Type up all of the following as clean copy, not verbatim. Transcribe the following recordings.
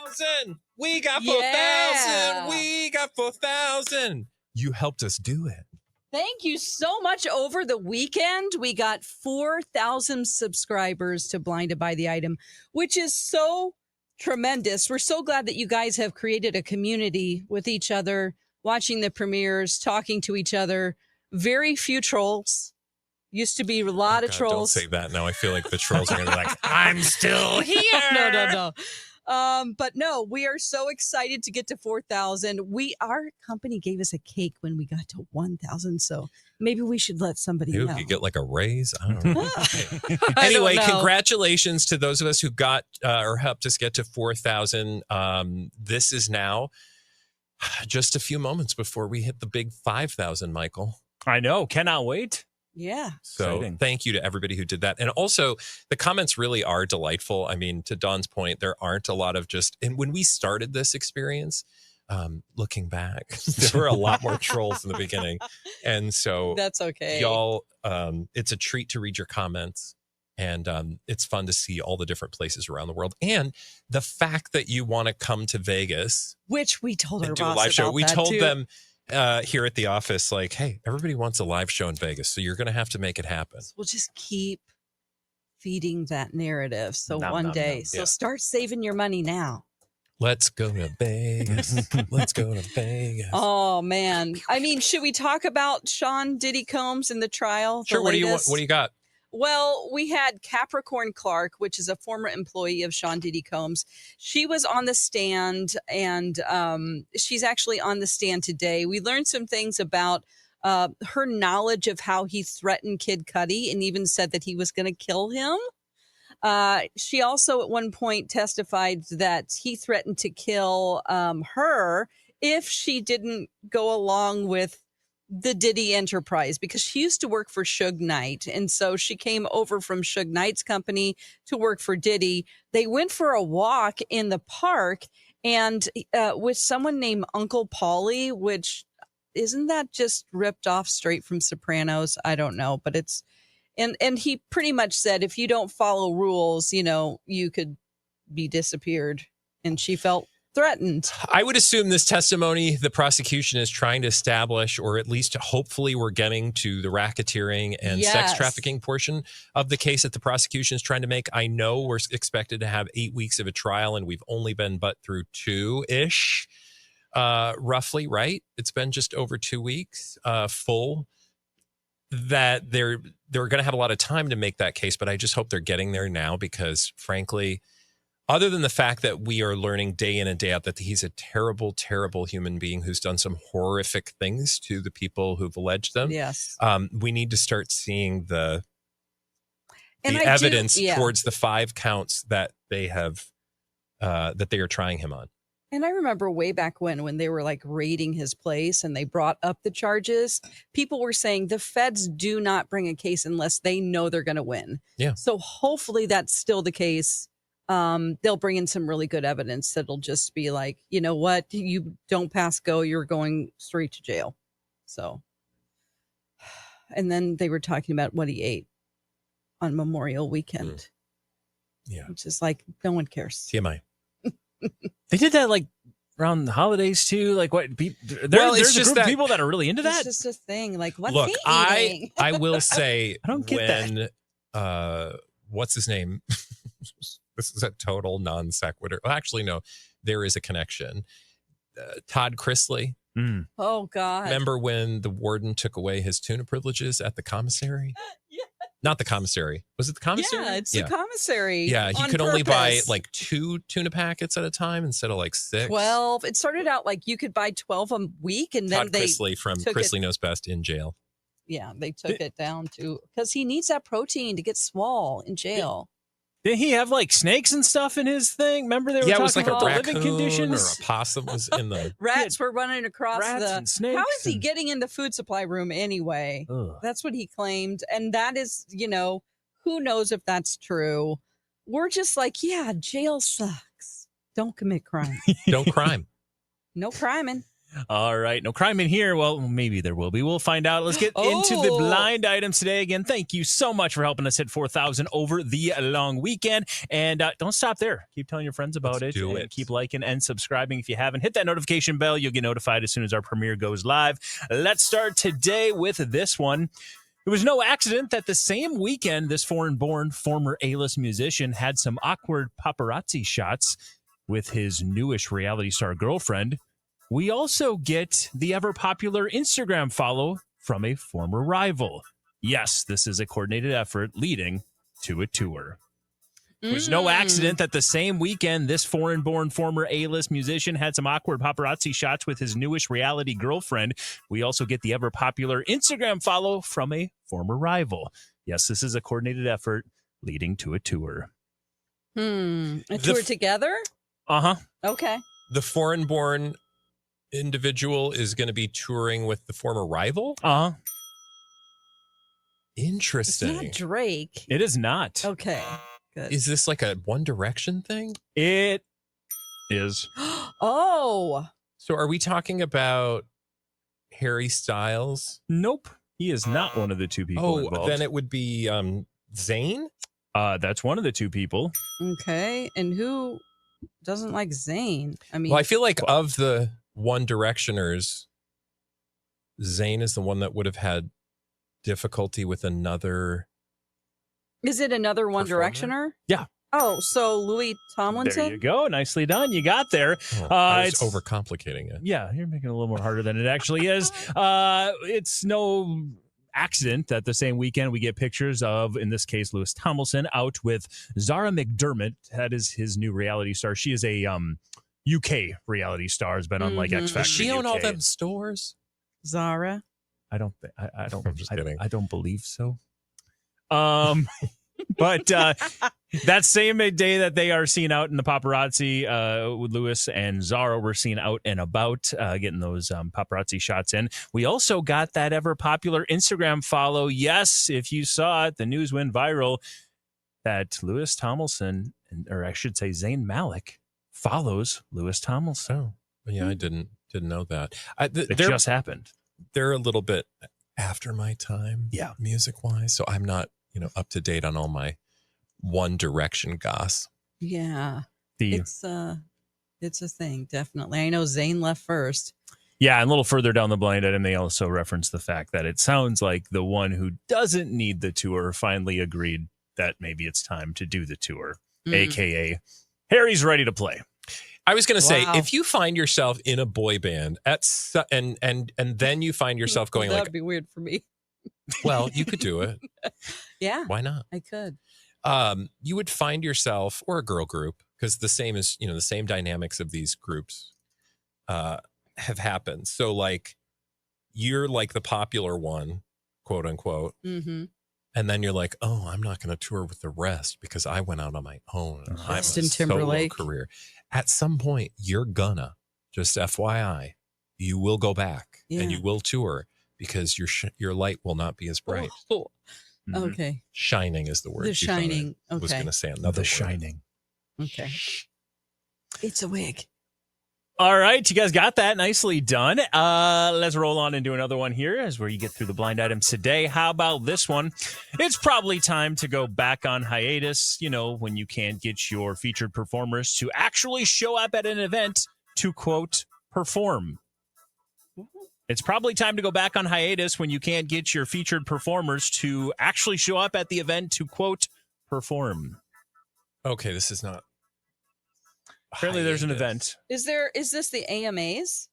4,000. We got 4,000. We got 4,000. You helped us do it. Thank you so much. Over the weekend, we got 4,000 subscribers to Blinded by the Item, which is so tremendous. We're so glad that you guys have created a community with each other, watching the premieres, talking to each other. Very few trolls. Used to be a lot of trolls. Don't say that now. I feel like the trolls are going to be like, I'm still here. No. But no, we are so excited to get to 4,000. Our company gave us a cake when we got to 1,000. So maybe we should let somebody know. You could get like a raise. I don't know. Anyway, congratulations to those of us who got or helped us get to 4,000. This is now just a few moments before we hit the big 5,000, Michael. I know. Cannot wait. Yeah. So thank you to everybody who did that. And also the comments really are delightful. I mean, to Dawn's point, there aren't a lot of and when we started this experience, looking back, there were a lot more trolls in the beginning. And so that's okay. Y'all, it's a treat to read your comments. And it's fun to see all the different places around the world. And the fact that you want to come to Vegas. Which we told our do boss a live show. about We that told too. them here at the office, like, hey, everybody wants a live show in Vegas, so you're going to have to make it happen. We'll just keep feeding that narrative. So one day. So start saving your money now. Let's go to Vegas. Let's go to Vegas. Oh, man. I mean, should we talk about Sean Diddy Combs in the trial? Sure. What do you got? Well, we had Capricorn Clark, which is a former employee of Sean Diddy Combs. She was on the stand, and she's actually on the stand today. We learned some things about her knowledge of how he threatened Kid Cudi and even said that he was going to kill him. She also at one point testified that he threatened to kill her if she didn't go along with the Diddy enterprise, because she used to work for Suge Knight. And so she came over from Suge Knight's company to work for Diddy. They went for a walk in the park and with someone named Uncle Paulie, which isn't that just ripped off straight from Sopranos? I don't know, but it's, and he pretty much said, if you don't follow rules, you could be disappeared. And she felt threatened. I would assume this testimony, the prosecution is trying to establish, or at least hopefully we're getting to the racketeering and sex trafficking portion of the case that the prosecution is trying to make. I know we're expected to have 8 weeks of a trial and we've only been but through 2-ish, roughly, right? It's been just over 2 weeks full. That they're going to have a lot of time to make that case, but I just hope they're getting there now because frankly, other than the fact that we are learning day in and day out that he's a terrible, terrible human being who's done some horrific things to the people who've alleged them. Yes. We need to start seeing the evidence towards the 5 counts that they have, that they are trying him on. And I remember way back when they were like raiding his place and they brought up the charges, people were saying the feds do not bring a case unless they know they're going to win. Yeah. So hopefully that's still the case. They'll bring in some really good evidence that'll just be like, you know what, you don't pass go, you're going straight to jail. So, and then they were talking about what he ate on Memorial Weekend. Yeah. Which is like, no one cares. TMI. They did that like around the holidays too. Like what? There's a group of people that are really into that. It's just a thing. Like what's Look, he eating? I will say, I don't get that. What's his name? This is a total non sequitur. Well, actually, no, there is a connection. Todd Chrisley. Oh God! Remember when the warden took away his tuna privileges at the commissary? Yeah. Not the commissary. Was it the commissary? Yeah, it's the commissary. Yeah, you could only buy like 2 tuna packets at a time instead of like 6. 12. It started out like you could buy 12 a week, and then Todd Chrisley from Chrisley Knows Best in jail. Yeah, they took it down to because he needs that protein to get swole in jail. Did he have like snakes and stuff in his thing? Remember they were talking it was like about a the living raccoon conditions? or a possum was in the rats were running across rats the. and snakes how is he getting in the food supply room anyway? Ugh. That's what he claimed, and that is, who knows if that's true. We're just like, yeah, jail sucks. Don't commit crime. Don't crime. No criming. All right. No crime in here. Well, maybe there will be. We'll find out. Let's get into the blind items today. Again, thank you so much for helping us hit 4,000 over the long weekend. And don't stop there. Keep telling your friends about it. Do it. Keep liking and subscribing if you haven't. Hit that notification bell. You'll get notified as soon as our premiere goes live. Let's start today with this one. It was no accident that the same weekend this foreign-born former A-list musician had some awkward paparazzi shots with his newish reality star girlfriend. We also get the ever-popular Instagram follow from a former rival. Yes, this is a coordinated effort leading to a tour. It was no accident that the same weekend this foreign-born former A-list musician had some awkward paparazzi shots with his newish reality girlfriend. We also get the ever-popular Instagram follow from a former rival. Yes, this is a coordinated effort leading to a tour. A tour together? Uh-huh. Okay. The foreign-born individual is going to be touring with the former rival? Uh-huh. Interesting. It's not Drake. It is not. Okay. Good. Is this like a One Direction thing? It is. Oh. So are we talking about Harry Styles? Nope. He is not one of the two people involved. Then it would be Zayn? That's one of the two people. Okay. And who doesn't like Zayn? I mean, Well, I feel like of the One Directioners, Zayn is the one that would have had difficulty with another. is it another One Performer? Directioner? Yeah. Oh, so Louis Tomlinson? There you go. Nicely done. You got there. I was It's overcomplicating it. Yeah, you're making it a little more harder than it actually is. It's no accident that the same weekend we get pictures of, in this case, Lewis Tomlinson out with Zara McDermott. That is his new reality star. She is a UK reality star. Has been on like X Factor. Does she own all UK. them stores? Zara? I don't. I don't. I'm just kidding. I don't believe so. But that same day that they are seen out in the paparazzi, with Lewis and Zara were seen out and about, getting those paparazzi shots in. We also got that ever popular Instagram follow. Yes, if you saw it, the news went viral that Lewis Tomlinson, or I should say Zayn Malik, follows Lewis Tomlinson. Oh, yeah, I didn't know that. It just happened. They're a little bit after my time, Yeah. music wise. So I'm not, up to date on all my One Direction goss. Yeah. The It's a thing, definitely. I know Zayn left first. Yeah, and a little further down the blind item, they also reference the fact that it sounds like the one who doesn't need the tour finally agreed that maybe it's time to do the tour, a.k.a. Harry's ready to play. I was going to say, Wow. if you find yourself in a boy band and then you find yourself going That'd like, be weird for me. well, you could do it. Yeah, Why not? I could. You would find yourself, or a girl group, because the same is, the same dynamics of these groups have happened. So like, you're like the popular one, quote unquote. Mm-hmm. And then you're like, oh, I'm not going to tour with the rest because I went out on my own. I'm a Justin solo Timberlake. career. At some point, you're gonna, just FYI, you will go back and you will tour because your light will not be as bright. Oh, Mhm. okay. Shining is the word. The you thought I Shining. was Okay. going to say another The word. Shining. Okay. It's a wig. All right, you guys got that. Nicely done. Let's roll on and do another one here as where you get through the blind items today. How about this one? It's probably time to go back on hiatus, when you can't get your featured performers to actually show up at an event to, quote, perform. It's probably time to go back on hiatus when you can't get your featured performers to actually show up at the event to, quote, perform. Okay, this is not. Apparently there's an hiatus. event. Is this the AMAs?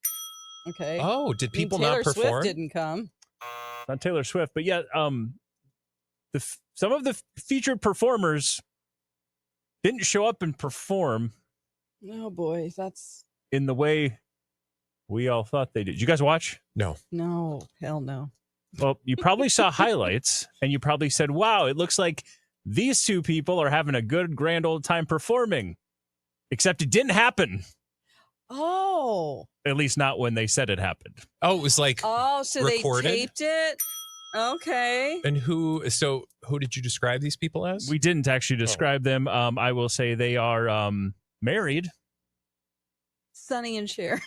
Okay. Oh, did people Taylor not perform? Swift didn't come. Not Taylor Swift, but yeah, some of the featured performers didn't show up and perform Oh boy, that's in the way we all thought they did. Did you guys watch? No. no, hell no. Well, you probably saw highlights and you probably said, wow, it looks like these two people are having a good grand old time performing. Except it didn't happen. Oh. At least not when they said it happened. Oh, it was like. Oh, so recorded? they taped it? Okay. And who did you describe these people as? We didn't actually describe them. I will say they are married. Sonny and Cher.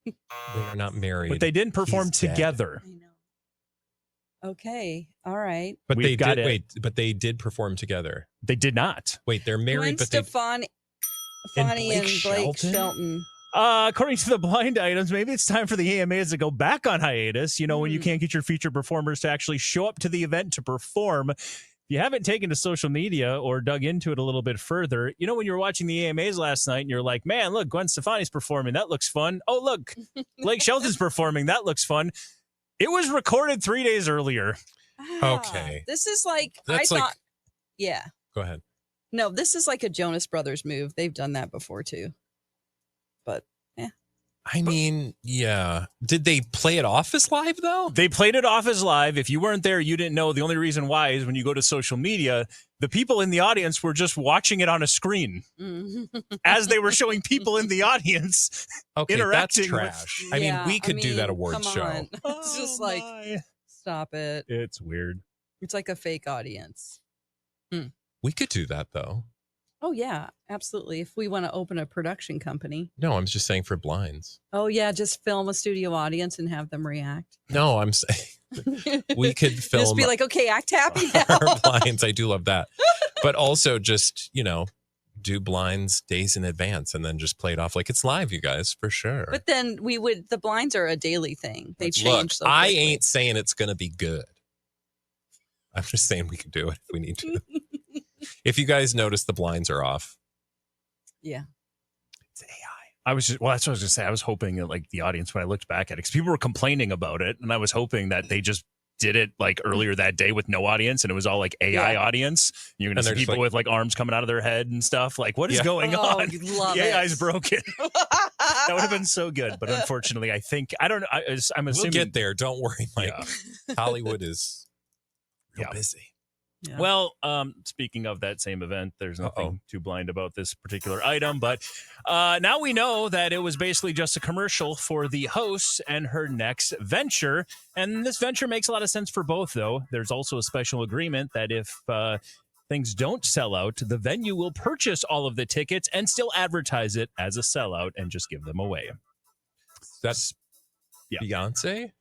They are not married. But they didn't perform He's dead. together. I know. Okay. All right. But We've they got did. it. Wait, but they did perform together. They did not. Wait, they're married, but they. Stefani And and Blake Blake Shelton? Shelton. According to the blind items, maybe it's time for the AMAs to go back on hiatus. You know, when you can't get your featured performers to actually show up to the event to perform. If you haven't taken to social media or dug into it a little bit further, you know, when you were watching the AMAs last night and you're like, man, look, Gwen Stefani's performing. That looks fun. Oh, look, Blake Shelton's performing. That looks fun. It was recorded 3 days earlier. Okay. This is like, That's I like- thought, yeah. Go ahead. No, this is like a Jonas Brothers move. They've done that before too. But I mean, yeah. Did they play it off as live though? They played it off as live. If you weren't there, you didn't know. The only reason why is when you go to social media, the people in the audience were just watching it on a screen as they were showing people in the audience. Okay, interacting that's with- trash. I mean, we could do that awards come show. on. It's just like, stop it. It's weird. It's like a fake audience. We could do that though. Oh, yeah, absolutely. If we want to open a production company. No, I'm just saying for blinds. Oh, yeah, just film a studio audience and have them react. No, I'm saying we could film Just be like, okay, act happy now. our blinds. I do love that. But also just, you know, do blinds days in advance and then just play it off like it's live, you guys, for sure. But then the blinds are a daily thing. They Look, change so I quickly. ain't saying it's going to be good. I'm just saying we can do it if we need to. If you guys notice the blinds are off. Yeah. It's AI. That's what I was going to say. I was hoping that like the audience, when I looked back at it, because people were complaining about it, and I was hoping that they just did it like earlier that day with no audience, and it was all like AI audience. And you're going to see they're just people like- with like arms coming out of their head and stuff. Like, what is going Oh, on? you love The it. AI's broken. That would have been so good, but unfortunately, I think I'm We'll assuming get there. Don't worry, Mike. Yeah. Hollywood is real Yeah. busy. Yeah. Well, speaking of that same event, there's nothing too blind about this particular item, but now we know that it was basically just a commercial for the host and her next venture. And this venture makes a lot of sense for both, though. There's also a special agreement that if things don't sell out, the venue will purchase all of the tickets and still advertise it as a sellout and just give them away. That's Beyonce?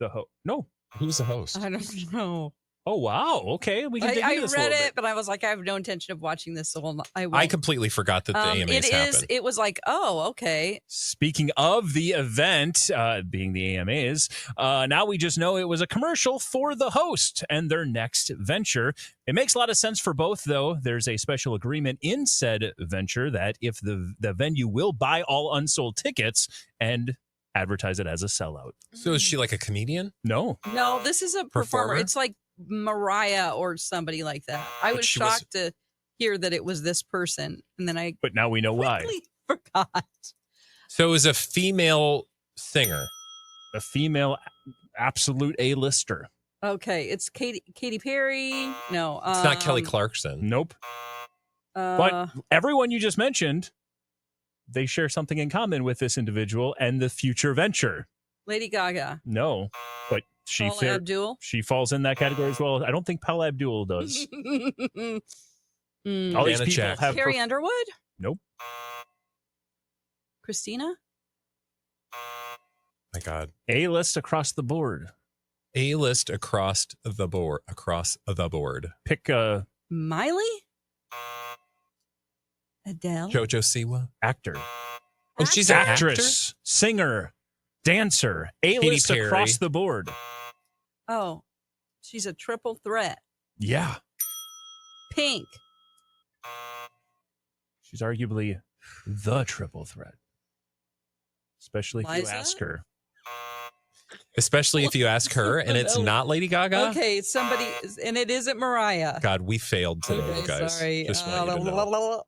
No. Who's the host? I don't know. Oh, wow. Okay. We can dig I into this a read little it, bit. but I was like, I have no intention of watching this, so I won't. I completely forgot that the AMAs happened. It was like, oh, okay. Speaking of the event, being the AMAs, now we just know it was a commercial for the host and their next venture. It makes a lot of sense for both, though. There's a special agreement in said venture that if the venue will buy all unsold tickets and advertise it as a sellout. So is she like a comedian? No. No, this is a performer. Performer? It's like Mariah or somebody like that. I But was she was- shocked to hear that it was this person, and then I But now we know why. quickly forgot. So it was a female singer. A female absolute A-lister. Okay, it's Katy Perry. No, It's not Kelly Clarkson. Nope. But everyone you just mentioned, they share something in common with this individual and the future venture. Lady Gaga. No, but Paula Abdul. she falls in that category as well. I don't think Paula Abdul does. All these Janet people Jackson. have Carrie Underwood. Nope. Christina. My God. A-list across the board. A-list across the board. Pick a Miley. Adele. Jojo Siwa. actor, Oh, she's an actress, singer, dancer. A-list Katy Perry. across the board. Oh, she's a triple threat. Yeah, Pink. she's arguably the triple threat, especially if you Liza? ask her. Especially if you ask her and it's not Lady Gaga. Okay, it's somebody, and it isn't Mariah. God, we failed today, Okay, you guys. sorry. Just want you to know.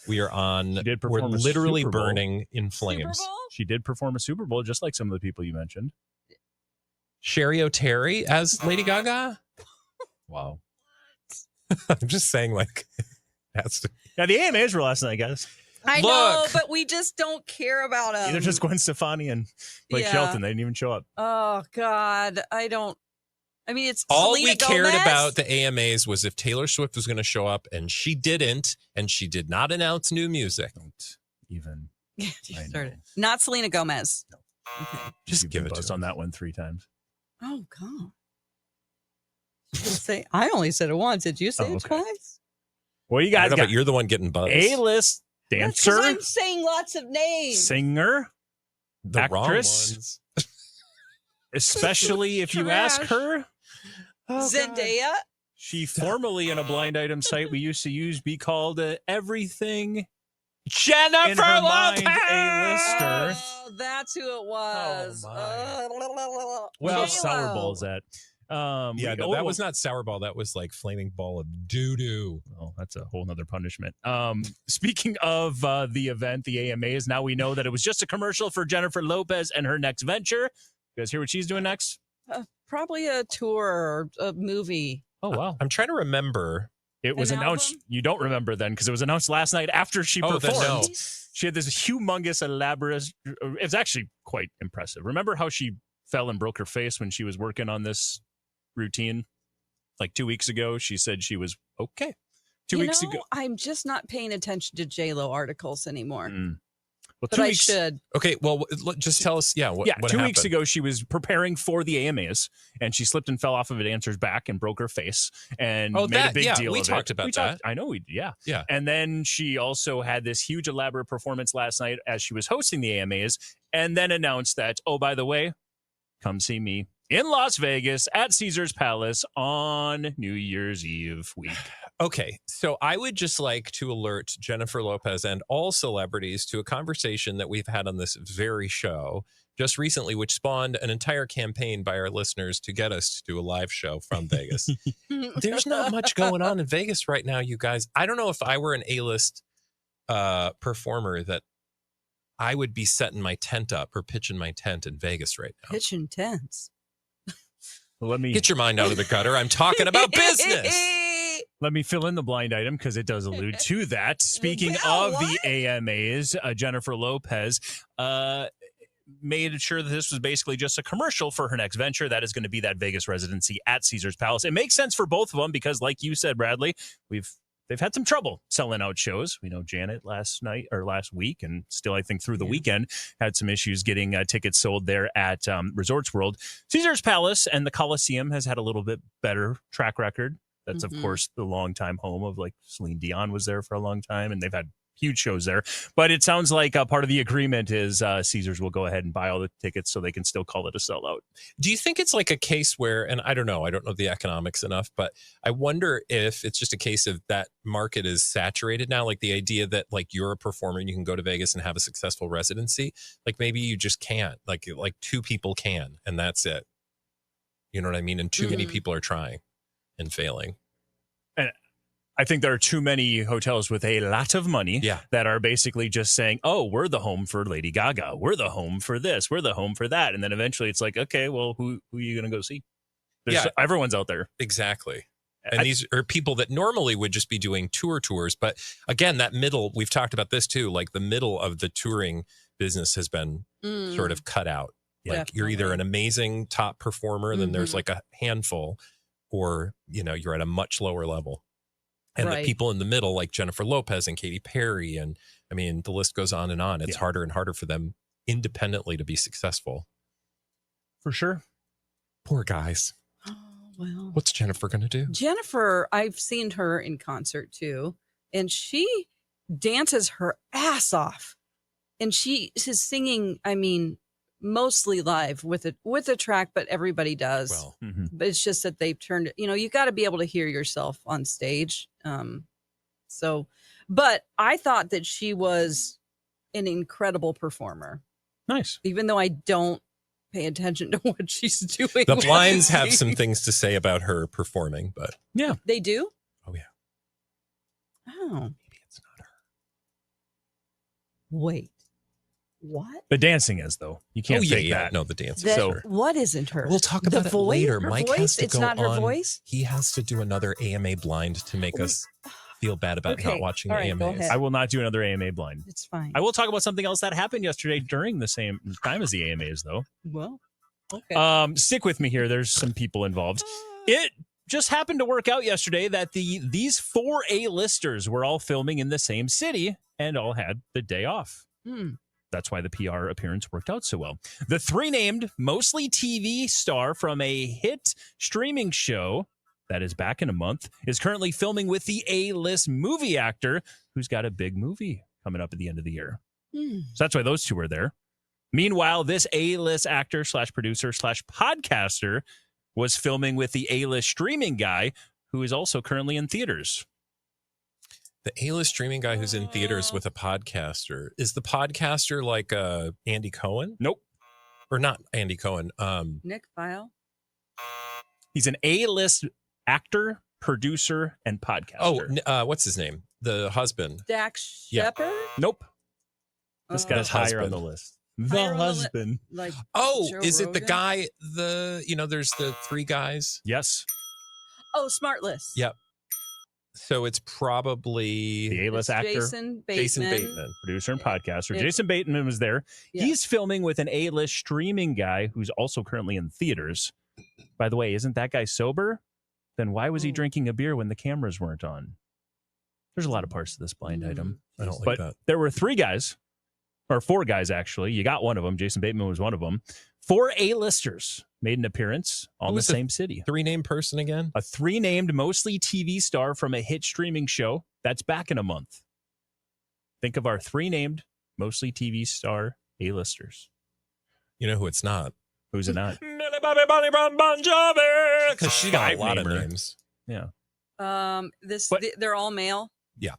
We are on. She did We're perform a literally Super Bowl. burning in Super flames. Bowl? She did perform a Super Bowl, just like some of the people you mentioned. Sherry O'Terry as Lady Gaga. Wow. I'm just saying, like, that's Yeah, the AMAs were last night, guys. I know, Look. but we just don't care about them. Either just Gwen Stefani and Blake Yeah. Shelton. They didn't even show up. Oh God, I don't. I mean, it's all Selena we cared Gomez. about the AMAs was if Taylor Swift was going to show up, and she didn't, and she did not announce new music. Don't even. You I started. know. Not Selena Gomez. Okay. Just You've give been it buzzed to on him. that one 3 times. Oh, God. I only said it once. Did you say Oh, it okay. twice? Well, you I guys don't know, got but you're the one getting buzzed. A-list That's because dancer, I'm saying lots of names. singer, The wrong actress. ones. especially if you ask Trash. her. Oh, God. Zendaya. She formerly in a blind item site we used to use be called everything Jennifer in her Lopez! mind A-lister. Oh, that's who it was. Oh, Well, J-Lo. Sourballs at. Yeah, no, that was not Sourball. That was like flaming ball of doo-doo. Oh, that's a whole nother punishment. Speaking of the event, the AMAs, now we know that it was just a commercial for Jennifer Lopez and her next venture. You guys hear what she's doing next? Probably a tour or a movie. Oh, wow. I'm trying to remember. It was An announced. album? You don't remember then because it was announced last night after she Oh, then performed. no. She had this humongous, elaborate. It's actually quite impressive. Remember how she fell and broke her face when she was working on this routine? Like 2 weeks ago, she said she was okay. 2 weeks ago. I'm just not paying attention to J-Lo articles anymore. Well, But 2 I weeks. should. Okay, well, just tell us. Yeah, what 2 happened? weeks ago, she was preparing for the AMAs, and she slipped and fell off of a dancer's back and broke her face, and made a big deal we of talked it. about that. I know, yeah. Yeah. And then she also had this huge, elaborate performance last night as she was hosting the AMAs, and then announced that, oh, by the way, come see me in Las Vegas at Caesar's Palace on New Year's Eve week. Okay, so I would just like to alert Jennifer Lopez and all celebrities to a conversation that we've had on this very show just recently, which spawned an entire campaign by our listeners to get us to do a live show from Vegas. There's not much going on in Vegas right now, you guys. I don't know if I were an A-list performer that I would be setting my tent up or pitching my tent in Vegas right now. Pitching tents. Let me Get your mind out of the gutter. I'm talking about business. Let me fill in the blind item because it does allude to that. Speaking Well, of what? the AMAs, Jennifer Lopez made sure that this was basically just a commercial for her next venture. That is going to be that Vegas residency at Caesar's Palace. It makes sense for both of them because, like you said, Bradley, they've had some trouble selling out shows. We know Janet last week, and still I think through the weekend had some issues getting tickets sold there at Resorts World. Caesar's Palace and the Coliseum has had a little bit better track record. That's, of course, the longtime home of, like, Celine Dion was there for a long time, and they've had huge shows there. But it sounds like part of the agreement is Caesars will go ahead and buy all the tickets so they can still call it a sellout. Do you think it's like a case where, and I don't know the economics enough, but I wonder if it's just a case of that market is saturated now, like the idea that like you're a performer and you can go to Vegas and have a successful residency. Like maybe you just can't, like 2 people can, and that's it. You know what I mean? And too many people are trying and failing. And I think there are too many hotels with a lot of money that are basically just saying, oh, we're the home for Lady Gaga. We're the home for this. We're the home for that. And then eventually it's like, okay, well, who are you going to go see? Everyone's out there. Exactly. And these are people that normally would just be doing tours. But again, that middle, we've talked about this too, like the middle of the touring business has been sort of cut out. Like you're either an amazing top performer, then there's like a handful, or, you're at a much lower level. And the people in the middle, like Jennifer Lopez and Katy Perry, and I mean, the list goes on and on. It's harder and harder for them independently to be successful. For sure. Poor guys. Oh, well. What's Jennifer going to do? Jennifer, I've seen her in concert too, and she dances her ass off. And she is singing, I mean, mostly live with a track, but everybody does. Well, but it's just that they've turned it, you got to be able to hear yourself on stage. But I thought that she was an incredible performer. Nice. Even though I don't pay attention to what she's doing. the blinds have some things to say about her performing, but yeah. They do? Oh, yeah. Oh. Maybe it's not her. Wait. What? The dancing is, though. You can't fake that. No, the dancing is her. What isn't her? We'll talk about it later. Her Mike voice? has to It's go not her on. voice? He has to do another AMA blind to make us feel bad about not watching All right, go AMAs. ahead. I will not do another AMA blind. It's fine. I will talk about something else that happened yesterday during the same time as the AMAs, though. Well, okay. Stick with me here. There's some people involved. It just happened to work out yesterday that these 4 A-listers were all filming in the same city and all had the day off. That's why the PR appearance worked out so well. The three named, mostly TV star from a hit streaming show that is back in a month is currently filming with the A-list movie actor who's got a big movie coming up at the end of the year. So that's why those two are there. Meanwhile, this A-list actor / producer / podcaster was filming with the A-list streaming guy who is also currently in theaters. The A-list streaming guy who's in theaters with a podcaster. Is the podcaster like Andy Cohen? Nope. Or not Andy Cohen. Nick File. He's an A-list actor, producer, and podcaster. Oh, what's his name? The husband. Dax Yeah. Shepard? Nope. This guy's higher on husband. the list. Higher The on the li- husband. Like Joe Is it the Rogan? guy, there's the three guys? Yes. Oh, Smart List. Yep. So it's probably The A-list actor, Jason Bateman. Jason Bateman. producer, and podcaster. Yeah. Jason Bateman was there. Yeah. He's filming with an A-list streaming guy who's also currently in theaters. By the way, isn't that guy sober? Then why was he drinking a beer when the cameras weren't on? There's a lot of parts to this blind item. I don't But like that. there were three guys, or four guys actually. You got one of them. Jason Bateman was one of them. Four A-listers made an appearance all in the was the same city. Three-name person again? A three-named, mostly TV star from a hit streaming show that's back in a month. Think of our three-named, mostly TV star A-listers. You know who it's not? Who's it not? Millie Bobby Bonnie Bon Jovi. Because she got a Five lot of namer. names. Yeah. But they're all male.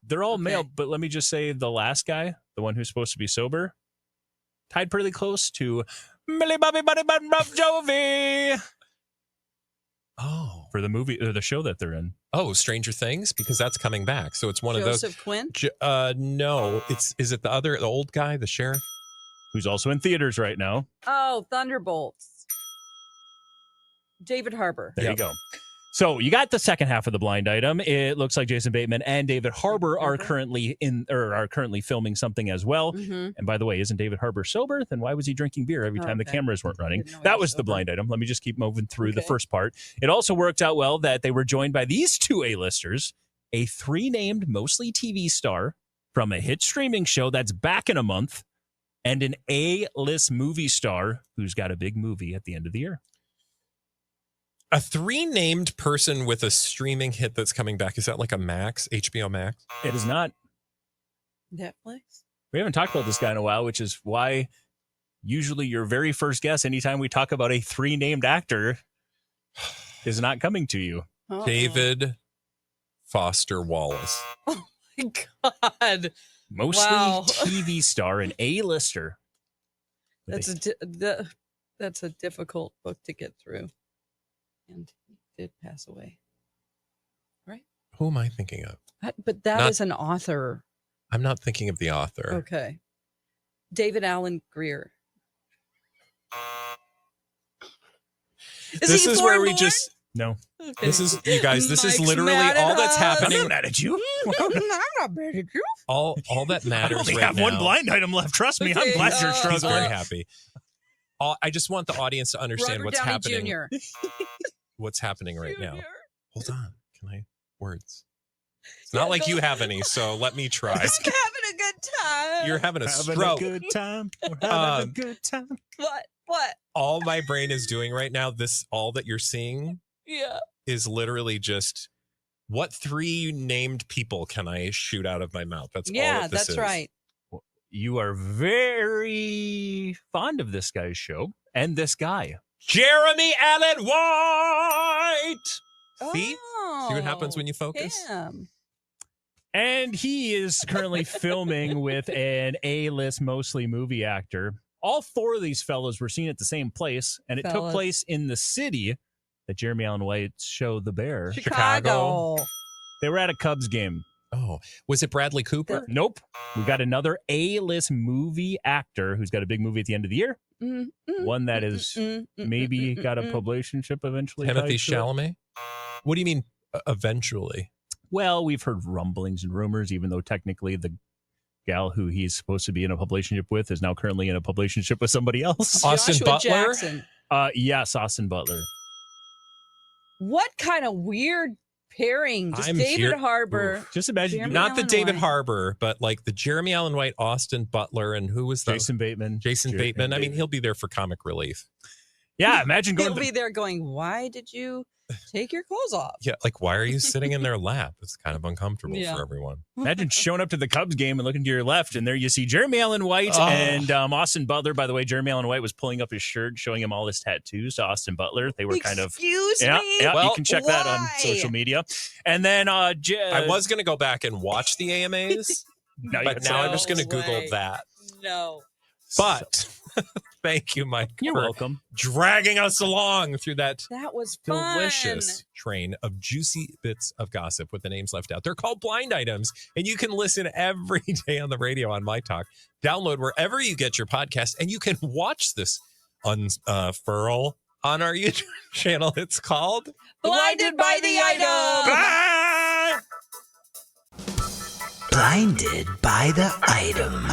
They're all Okay. male, but let me just say the last guy, the one who's supposed to be sober, tied pretty close to Millie Bobby Bon Jovi Oh. for the movie or the show that they're in. Oh, Stranger Things? Because that's coming back. So it's one of those. Joseph Quinn. No. Is it the old guy, the sheriff? Who's also in theaters right now. Oh, Thunderbolts. David Harbour. There you go. So you got the second half of the blind item. It looks like Jason Bateman and David Harbour are currently filming something as well. Mm-hmm. And by the way, isn't David Harbour sober? Then why was he drinking beer every time the Okay. cameras weren't running? Didn't know he That was was the sober. blind item. Let me just keep moving through the Okay. first part. It also worked out well that they were joined by these two A-listers, a three-named, mostly TV star from a hit streaming show that's back in a month, and an A-list movie star who's got a big movie at the end of the year. A three-named person with a streaming hit that's coming back. Is that like a Max? HBO Max? It is not. Netflix. We haven't talked about this guy in a while, which is why usually your very first guess anytime we talk about a three-named actor is not coming to you. Uh-oh. David Foster Wallace. Oh my God. Mostly Wow. TV star and A-lister. That's a difficult book to get through. And he did pass away. Right? Who am I thinking of? But that Not- is an author. I'm not thinking of the author. Okay. David Allen Greer. This he is where we foreign-born? just. No. Okay. This is, you guys, this is Mike's literally mad at all that's us. happening. I'm mad at you. I'm not mad at you. All that I matters only right have now. one blind item left. Trust me, I'm Okay, glad you're uh, He's struggling. very happy. I just want the audience to understand Robert what's Downey happening. Jr. What's happening right now? Jr. Hold on. Can I words? It's not like go you have any, so let me try. I'm having a good time. You're having a Having stroke. a good time. We're having a good time. What? All my brain is doing right now, all that you're seeing Yeah. is literally just what three named people can I shoot out of my mouth? That's all Yeah, that this that's is. right. You are very fond of this guy's show and this guy. Jeremy Allen White. See? Oh, See what happens when you focus? him. And he is currently filming with an A-list, mostly movie actor. All four of these fellows were seen at the same place, and it took Fellas. place in the city that Jeremy Allen White's show, The Bear. Chicago. They were at a Cubs game. Oh, was it Bradley Cooper? Nope. We got another A-list movie actor who's got a big movie at the end of the year. One that is maybe got a publicationship eventually. Timothy tied to it. Chalamet? What do you mean eventually? Well, we've heard rumblings and rumors, even though technically the gal who he's supposed to be in a publicationship with is now currently in a publicationship with somebody else. Austin Joshua Butler? Jackson. Yes, Austin Butler. What kind of weird pairing. Just I'm David here- Harbour. Just imagine Jeremy Not the Allen David White. Harbour, but like the Jeremy Allen White, Austin Butler, and who was the Jason Bateman. Jason Bateman. I mean, he'll be there for comic relief. Yeah, imagine going He'll to be there going, why did you take your clothes off? Yeah, like why are you sitting in their lap? It's kind of uncomfortable Yeah. for everyone. Imagine showing up to the Cubs game and looking to your left, and there you see Jeremy Allen White Oh. and Austin Butler. By the way, Jeremy Allen White was pulling up his shirt, showing him all his tattoos to Austin Butler. They were kind of Excuse yeah. me? You Well, can check that on why? social media. And then I was going to go back and watch the AMAs, no, but now I'm just going to No Google way. that. No. But thank you, Mike, you're for welcome. dragging us along through that That was fun. delicious train of juicy bits of gossip with the names left out. They're called blind items, and you can listen every day on the radio on MyTalk. Download wherever you get your podcast, and you can watch this unfurl on our YouTube channel. It's called Blinded by the Item. Ah! Blinded by the item.